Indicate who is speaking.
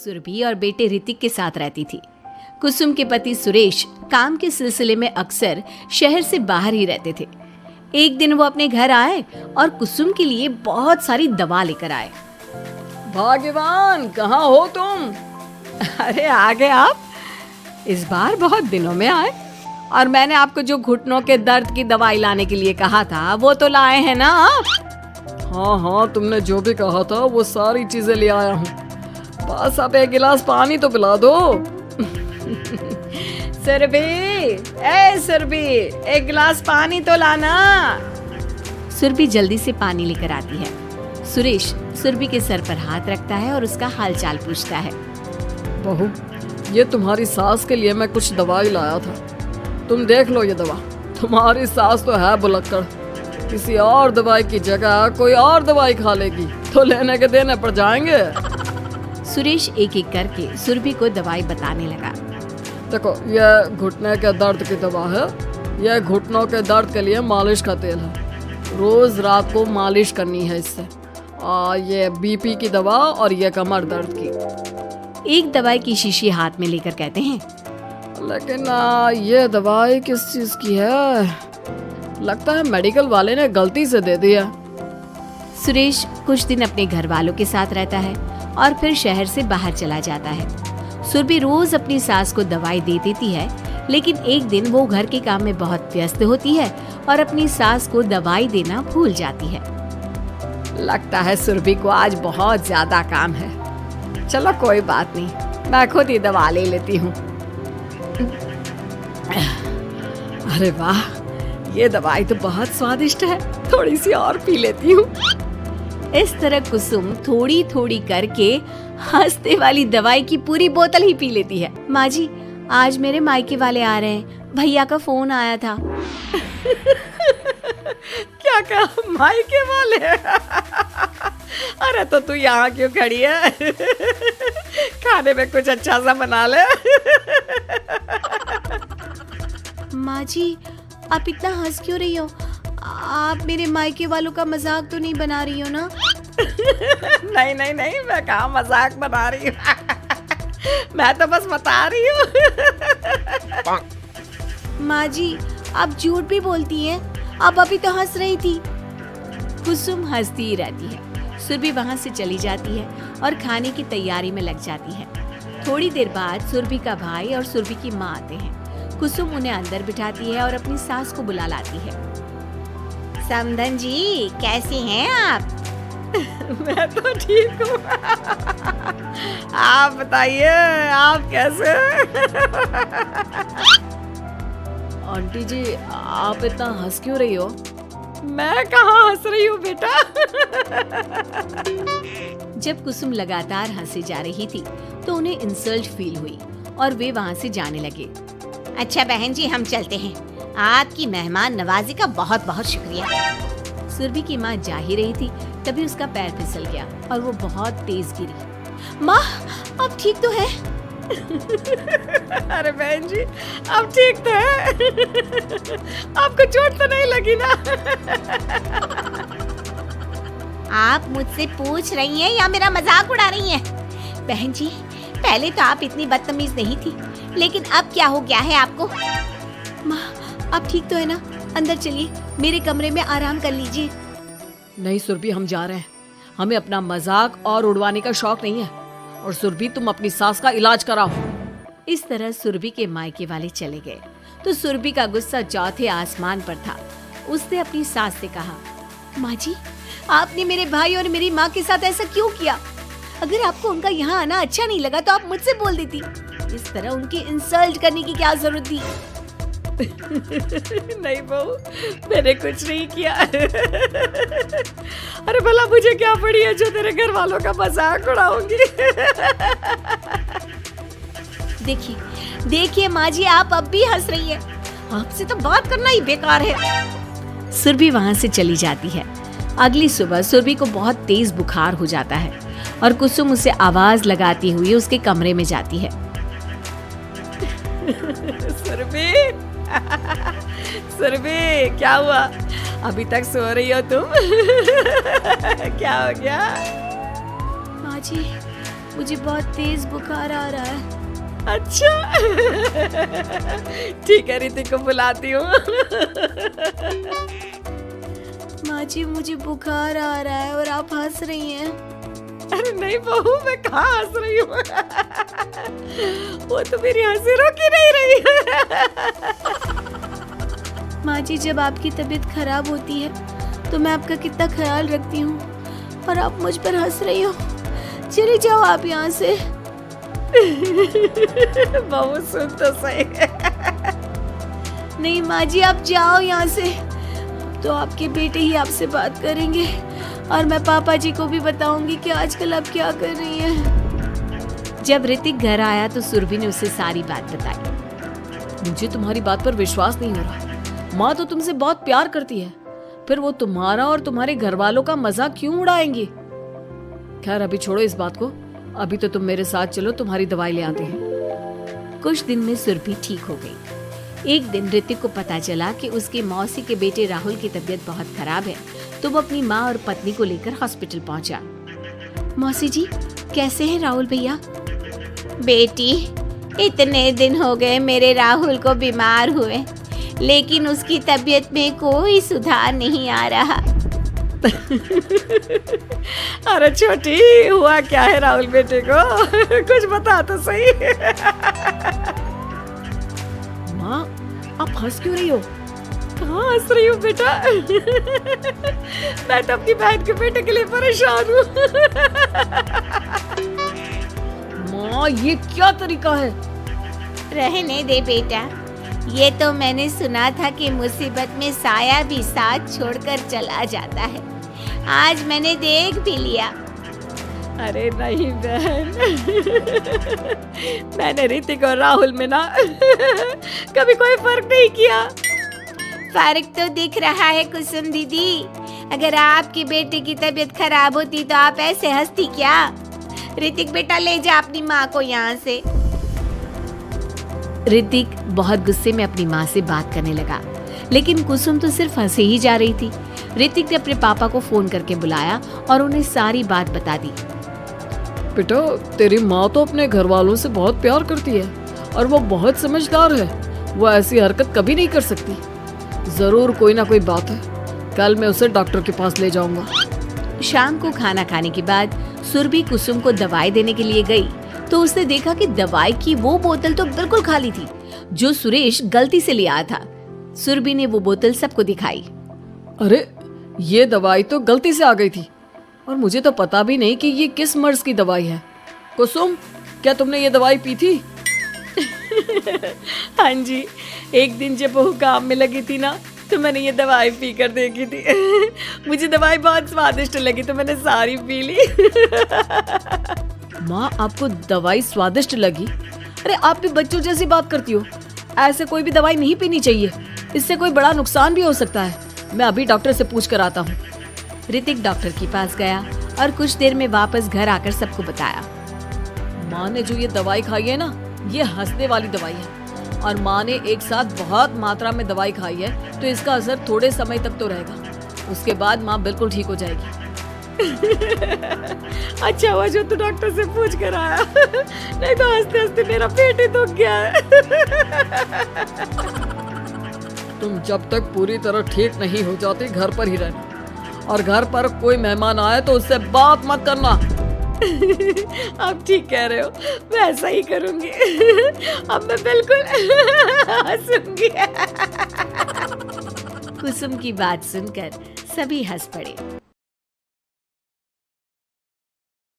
Speaker 1: सुरभि और बेटे ऋतिक के साथ रहती थी। कुसुम के पति सुरेश काम के सिलसिले में अक्सर शहर से बाहर ही रहते थे। एक दिन वो अपने घर आए और कुसुम के लिए बहुत सारी दवा लेकर आए।
Speaker 2: भाग्यवान, कहाँ हो तुम?
Speaker 1: अरे आ गए आप। इस बार बहुत दिनों में आए, और मैंने आपको जो घुटनों के दर्द की दवाई लाने के लिए कहा था वो तो लाए हैं ना आप?
Speaker 2: हाँ, तुमने जो भी कहा था वो सारी चीजें ले आया हूँ। बस आप एक गिलास पानी तो पिला दो।
Speaker 1: सुरभि, एक गिलास पानी तो लाना। सुरभि जल्दी से पानी लेकर आती है। सुरेश सुरभि के सर पर हाथ रखता है और उसका हालचाल पूछता है।
Speaker 2: बहू, ये तुम्हारी सास के लिए मैं कुछ दवाई लाया था, तुम देख लो ये दवा। तुम्हारी सास तो है बुलक्कड़, किसी और दवाई की जगह कोई और दवाई खा लेगी तो लेने के देने पड़ जाएंगे।
Speaker 1: सुरेश एक एक करके सुरभि को दवाई बताने लगा।
Speaker 2: देखो, ये घुटने के दर्द की दवा है, यह घुटनों के दर्द के लिए मालिश का तेल है, रोज रात को मालिश करनी है इससे। ये बीपी की दवा और ये कमर दर्द की।
Speaker 1: एक दवाई की शीशी हाथ में लेकर कहते हैं,
Speaker 2: लेकिन ये दवाई किस चीज की है? लगता है मेडिकल वाले ने गलती से दे दिया।
Speaker 1: सुरेश कुछ दिन अपने घर वालों के साथ रहता है और फिर शहर से बाहर चला जाता है। सुरभि रोज अपनी सास को दवाई दे देती है, लेकिन एक दिन वो घर के काम में बहुत व्यस्त होती है और अपनी सास को दवाई देना भूल जाती है। लगता है सुरभि को आज बहुत ज्यादा काम है। चलो कोई बात नहीं, मैं खुद ही दवा ले लेती हूँ। अरे वाह, ये दवाई तो बहुत स्वादिष्ट है, थोड़ी सी और पी लेती हूँ। इस तरह कुसुम थोड़ी थोड़ी करके हंसते वाली दवाई की पूरी बोतल ही पी लेती है। माँ जी, आज मेरे मायके वाले आ रहे हैं, भैया का फोन आया था। क्या कहा, मायके वाले? अरे तो तू यहाँ क्यों खड़ी है? खाने में कुछ अच्छा सा बना ले। माँ जी, आप इतना हंस क्यों रही हो? आप मेरे मायके वालों का मजाक तो नहीं बना रही हो ना? नहीं नहीं नहीं, मैं कहाँ मजाक बना रही हूँ। मैं तो बस बता रही हूँ। माँ जी, आप झूठ भी बोलती हैं, आप अभी तो हंस रही थी। कुसुम हंसती ही रहती है। सुरभि वहाँ से चली जाती है और खाने की तैयारी में लग जाती है। थोड़ी देर बाद सुरभि का भाई और सुरभि की माँ आते हैं। कुसुम उन्हें अंदर बिठाती है और अपनी सास को बुला लाती है। समधन जी, कैसे हैं आप? मैं तो ठीक हूँ। आप बताइए, आप कैसे?
Speaker 2: आंटी जी, आप इतना हंस क्यों रही हो?
Speaker 1: मैं कहाँ हंस रही हूँ बेटा। जब कुसुम लगातार हंसी जा रही थी तो उन्हें इंसल्ट फील हुई और वे वहाँ से जाने लगे। अच्छा बहन जी, हम चलते हैं। आपकी मेहमान नवाजी का बहुत बहुत शुक्रिया। सुरभि की माँ जा ही रही थी, तभी उसका पैर फिसल गया और वो बहुत तेज गिरी। माँ, आप ठीक तो है? अरे बहन जी, आप ठीक तो है? आपको चोट तो नहीं लगी ना? आप मुझसे पूछ रही हैं या मेरा मजाक उड़ा रही हैं? बहन जी, पहले तो आप इतनी बदतमीज नहीं थी, लेकिन अब क्या हो गया है आपको? माँ, आप ठीक तो है ना? अंदर चलिए, मेरे कमरे में आराम कर लीजिए।
Speaker 2: नहीं सुरभि, हम जा रहे हैं। हमें अपना मजाक और उड़वाने का शौक नहीं है। और सुरभि, तुम अपनी सास का इलाज कराओ।
Speaker 1: इस तरह सुरभि के मायके वाले चले गए तो सुरभि का गुस्सा चौथे आसमान पर था। उसने अपनी सास से कहा, माँ जी, आपने मेरे भाई और मेरी माँ के साथ ऐसा क्यों किया? अगर आपको उनका यहाँ आना अच्छा नहीं लगा तो आप मुझसे बोल देती। इस तरह उनकी इंसल्ट करने की क्या जरूरत थी? नहीं बहू, मैंने कुछ नहीं किया। अरे भला मुझे क्या पड़ी है जो तेरे घर वालों का मजाक उड़ाऊंगी? देखिए देखिए माँ जी, आप अब भी हंस रही हैं। आपसे तो बात करना ही बेकार है। सुरभि वहाँ से चली जाती है। अगली सुबह सुरभि को बहुत तेज बुखार हो जाता है और कुसुम उसे आवाज लगाती हुई उसके कमरे में जाती है। सुरभि, सुरभि, क्या हुआ? अभी तक सो रही हो तुम? क्या हो गया? माँ जी, मुझे बहुत तेज बुखार आ रहा है।
Speaker 2: अच्छा ठीक है, ऋतिक को बुलाती हूँ।
Speaker 1: माँ जी मुझे बुखार आ रहा है और आप हंस रही हैं।
Speaker 2: अरे नहीं बहू, मैं कहाँ हंस रही हूँ। वो तो मेरी हंसी रोक ही नहीं रही है।
Speaker 1: माँ जी जब आपकी तबीयत खराब होती है तो मैं आपका कितना ख्याल रखती हूँ और आप मुझ पर हंस रही हो। चले जाओ आप यहाँ से।
Speaker 2: बहू सुन तो सही।
Speaker 1: नहीं माँ जी आप जाओ यहाँ से, तो आपके बेटे ही आपसे बात करेंगे और मैं पापा जी को भी बताऊंगी कि आजकल आप क्या कर रही हैं।
Speaker 3: जब ऋतिक घर आया तो सुरभि ने उसे सारी बात बताई।
Speaker 2: मुझे तुम्हारी बात पर विश्वास नहीं हो रहा। माँ तो तुमसे बहुत प्यार करती है, फिर वो तुम्हारा और तुम्हारे घर वालों का मजाक क्यों उड़ाएंगी? खैर अभी छोड़ो इस बात को, अभी तो तुम मेरे साथ चलो, तुम्हारी दवाई ले आते हैं।
Speaker 3: कुछ दिन में सुरभि ठीक हो गई। एक दिन ऋतिक को पता चला कि उसकी मौसी के बेटे राहुल की तबीयत बहुत खराब है, तो वो अपनी माँ और पत्नी को लेकर हॉस्पिटल पहुंचा।
Speaker 1: मौसी जी कैसे हैं राहुल भैया?
Speaker 3: बेटी, इतने दिन हो गए मेरे राहुल को बीमार हुए, लेकिन उसकी तबीयत में कोई सुधार नहीं आ रहा।
Speaker 2: अरे छोटी, हुआ क्या है राहुल बेटे को? कुछ बता तो सही। माँ आप हंस क्यों रही हो? कहाँ हंस रही हो बेटा? मैं तो अपनी बहन के बेटे के लिए परेशान हूँ। माँ ये क्या तरीका है?
Speaker 3: रहने दे बेटा, ये तो मैंने सुना था कि मुसीबत में साया भी साथ छोड़कर चला जाता है। आज मैंने देख भी लिया।
Speaker 2: अरे नहीं बहन, मैंने ऋतिक और राहुल में ना कभी कोई फर्क नहीं किया।
Speaker 3: फर्क तो दिख रहा है कुसुम दीदी। अगर आपके बेटे की तबीयत खराब होती तो आप ऐसे हंसती क्या? ऋतिक बेटा ले जा अपनी माँ को यहाँ से। ऋतिक बहुत गुस्से में अपनी माँ से बात करने लगा, लेकिन कुसुम तो सिर्फ हंसे ही जा रही थी। ऋतिक ने अपने पापा को फोन करके बुलाया और उन्हें सारी बात बता दी।
Speaker 2: बेटा तेरी माँ तो अपने घर वालों से बहुत प्यार करती है और वो बहुत समझदार है। वो ऐसी हरकत कभी नहीं कर सकती। जरूर कोई ना कोई बात है। कल मैं उसे डॉक्टर के पास ले जाऊंगा।
Speaker 3: शाम को खाना खाने के बाद सुरभि कुसुम को दवाई देने के लिए गई तो उसने देखा कि दवाई की वो बोतल तो बिल्कुल खाली थी जो सुरेश गलती से ले आया था। सुरभि ने वो बोतल सबको दिखाई।
Speaker 2: अरे ये दवाई तो गलती से आ गई थी और मुझे तो पता भी नहीं कि ये किस मर्ज की दवाई है। कुसुम क्या तुमने ये दवाई पी थी? हाँ जी, एक दिन जब बहू काम में लगी थी ना तो मैंने ये दवाई पी कर देखी थी। मुझे दवाई बहुत स्वादिष्ट लगी तो मैंने सारी पी ली। माँ आपको दवाई स्वादिष्ट लगी? अरे आप भी बच्चों जैसी बात करती हो। ऐसे कोई भी दवाई नहीं पीनी चाहिए, इससे कोई बड़ा नुकसान भी हो सकता है। मैं अभी डॉक्टर से पूछ कर आता हूँ।
Speaker 3: ऋतिक डॉक्टर के पास गया और कुछ देर में वापस घर आकर सबको बताया।
Speaker 2: माँ ने जो ये दवाई खाई है ना, ये हंसने वाली दवाई है और माँ ने एक साथ बहुत मात्रा में दवाई खाई है तो इसका असर थोड़े समय तक तो रहेगा, उसके बाद माँ बिल्कुल ठीक हो जाएगी। अच्छा हुआ जो तू डॉक्टर से पूछ कर आया, नहीं तो हंसते हंसते मेरा पेट ही दुख गया है। तुम जब तक पूरी तरह ठीक नहीं हो जाती घर पर ही रहना और घर पर कोई मेहमान आए तो उससे बात मत करना। आप ठीक कह रहे हो, मैं ऐसा ही करूंगी। अब मैं बिल्कुल हंसूंगी।
Speaker 3: कुसुम की बात सुनकर सभी हंस पड़े।